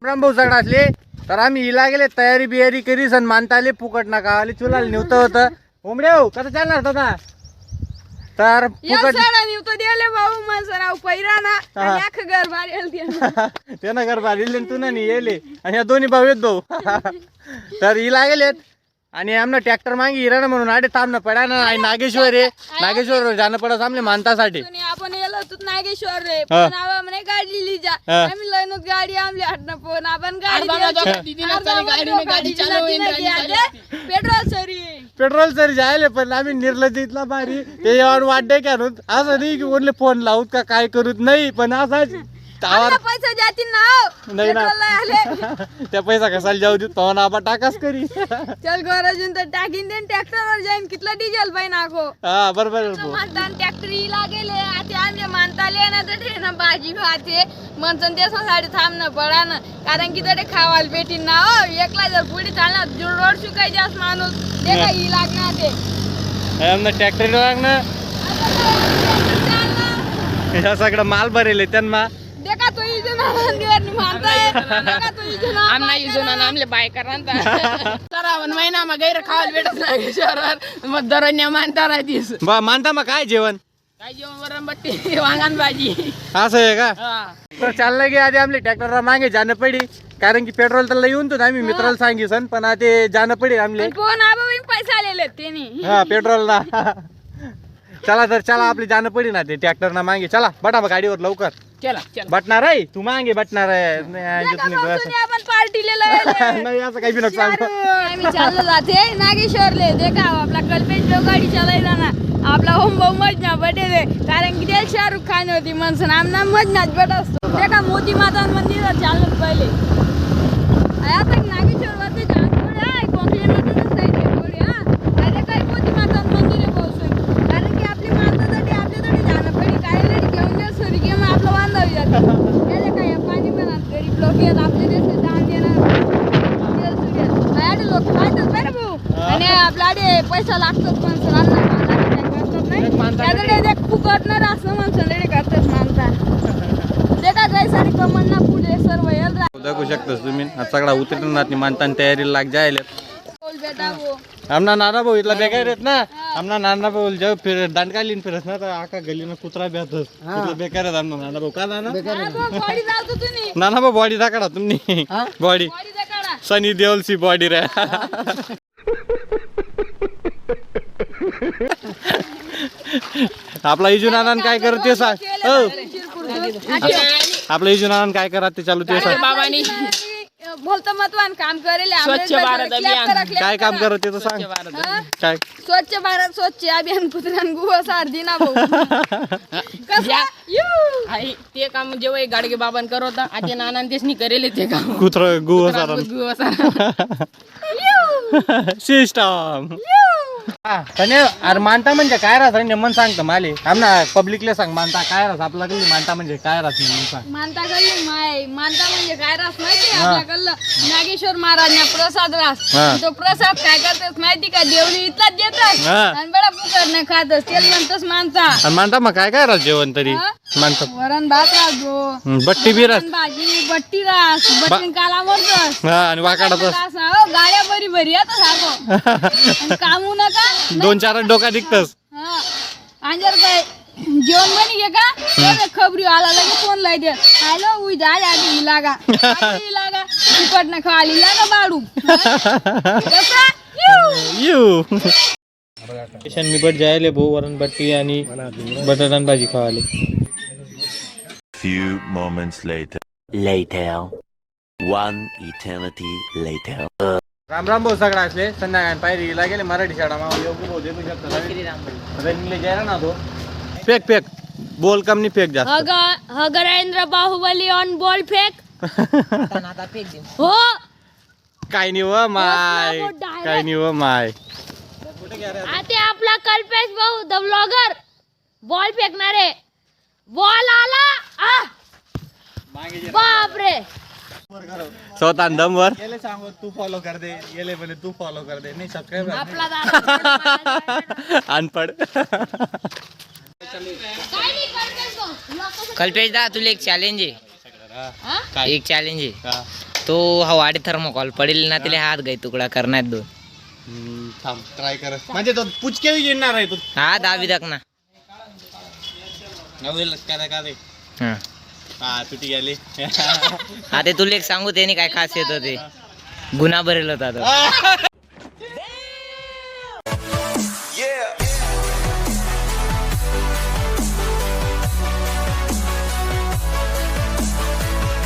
भाऊ सगळं असले तर आम्ही हिला गेले तयारी बियारी करी सण मानता आले फुकट नका आले चुलाला निवत होतं उमडे हो कसं चालणार होता तर फुकट भाऊ माझं पैरा ना घर बाहेर त्यानं घर बाहेर तू नाही येले आणि या दोन्ही भाऊ येत भाऊ तर हिला गेलेत आणि आमना ट्रॅक्टर मागे हिरा म्हणून आडे थांबणं पडा ना आणि नागेश्वर आहे नागेश्वर जाणं पडत आमले मानतासाठी आपण गेलो होतो नागेश्वर रे पण म्हणे गाडी लिही जा आम्ही लयनच गाडी आमली हटणं पण आपण पेट्रोल सरी जायले पण आम्ही निर्लजितला भारी ते यावर वाटते का असं नाही की कोणले फोन लावूत का काय करूत नाही पण असाच पैसा जातील ना नाही ना त्या पैसा कसाला जाऊ देत पवन आबा टाकाच करी चल गरजून तर टाकीन देन ट्रॅक्टरवर जाईन कितला डिझेल पाहिजे नाको हा बरोबर म्हणतान ट्रॅक्टर इला गेले आता आमच्या मानताले ना तर ना भाजी खाते म्हणसन त्यासाठी थांबणं पडा ना कारण की तडे खावायला भेटीन ना हो एकला जर पुढे चालणार रोड सुकायचे असं माणूस ते काही लागणार ते ट्रॅक्टर लागणं ह्या सगळं माल भरेल त्यांना देखा तो इजून मानताय देखा तो इजून आमना इजून आमले बाय करणार तर महिना मग गैर खावायला भेटत नाही शहरात मग दरण्या मानता राहतीस मानता मग काय जेवण काय जेवण वरण बट्टी वांगण भाजी असं आहे का तर चाललं की आधी आपले ट्रॅक्टरला मागे जाणं पडी कारण की पेट्रोल तर येऊन तो आम्ही मित्राला सांगितलं पण आता जाणं पडी आमले फोन आबा पैसे आलेले त्यांनी हा पेट्रोल ना चला तर चला आपली जाणं पडी ना ते ट्रॅक्टर ना मागे चला बटा गाडीवर लवकर चला बटणार आहे तू मागे बटणार आहे आपण पार्टीला नाही असं काही बी नको आम्ही चाललो जाते नागेश्वरले देखा आपला कल्पेश जो गाडी चालायला ना आपला होम भाऊ मजना बटे दे कारण की ते शाहरुख खान होती म्हणून आमना मजनाच बट असतो देखा मोती माता मंदिर चाललं पहिले आता नागेश्वर वरती जाणं आहे कोकणातच जायचे थोडे अरे काही मोती माता मंदिर आहे पाऊस कारण की आपली मातासाठी आपल्यासाठी जाणं पडे काय लढी घेऊन जा सरी घेऊन आपलं बांधावी जाते त्याला काय पाणी म्हणत गरीब लोक येत आपले देश दान देणार लोक पाहतात बरं भाऊ आणि आपल्याकडे पैसा लागतोच पण सरांना त्याकडे फुकट ना असं म्हणून करतात मानता ते का जायसाठी कमन ना पुढे सर्व दाखवू शकतोस तुम्ही सगळा उतरणार मानता तयारीला लाग जायला आमना नाना भाऊ इथला बेकार येत ना आमना नाना भाऊ जेव्हा फिर दांडकालीन फिरत ना तर आका गलीनं कुत्रा बेतच बेकार आहेत आमना नाना भाऊ का नाना भाऊ बॉडी दाखडा तुम्ही बॉडी सनी देओलची बॉडी रे आपला इजून आनंद काय करत ते सांग आपला इजून आनंद काय करत ते चालू ते सांग बाबांनी बोलतो मतवान काम करेल स्वच्छ भारत अभियान काय काम करत ते तर सांग काय स्वच्छ भारत स्वच्छ अभियान कुत्र्यान गुवा सारदी ना भाऊ ते काम जेव्हा गाडगे बाबान करत आता नाना तेच करेल ते काम कुत्र गुवा सिस्टम अरे मानता म्हणजे काय राहत नेमन सांगतो माले आमना पब्लिकला सांग मानता काय राहत आपला गल्ली मानता म्हणजे काय राहत नेमन सांग मानता गल्ली मानता म्हणजे काय राहत माहिती आपल्याकडलं नागेश्वर महाराजना प्रसाद राहत तो प्रसाद काय करतात माहिती का देवली इथलाच देतात आणि बडा फुकट नाही खातच तेच म्हणतोस मानता मानता मग काय काय राहत जेवण तरी मानता वरण भात राहतो बट्टी बी राहत भाजी बट्टी राहत बट्टी काला मरतोस आणि वाकाडा गाड्या बरी बरी येतो सारखं कामू नका 2-4 डोका दिखतस अंजर काय जेवण बनी घे का खबरी आला लगे फोन लाई दे हॅलो उई जा आधी लागा लागा फुकट ना खाली लागा बाडू यू किशन मी बट जायले भाऊ वरण बट्टी आणि बटाटा भाजी खावाले Few moments later. One eternity later. Ram Ram भाऊ सगळा असले संध्याकाळ पायरीला गेले मराठी शाळा भाऊ देऊ शकतो रनिंगला जायला ना तो फेक फेक बोल कम नाही फेक जास्त हगरेंद्र बाहुबली ऑन बॉल फेक हो काय नाही व माय काय नाही व माय आता आपला कल्पेश भाऊ द व्लॉगर बॉल फेकणारे बॉल आला बापरे स्वतः दमवर गेले सांगू तू फॉलो कर दे गेले बोले तू फॉलो कर दे नाही सबस्क्राइब अनपढ़ कल्पेश दा तुला एक चॅलेंज आहे काय एक चॅलेंज आहे का तो हवाडी थर्मोकॉल पडेल ना तिला हात गाई तुकडा करण्यात 2 थांब ट्राय कर म्हणजे तो पुचके येणार आहे तो हा दाबी दाख ना नवीन काय का रे हा हा तुटी गेली हा ते तुला एक सांगू त्याने काय खास येत होते गुन्हा भरेल होता तो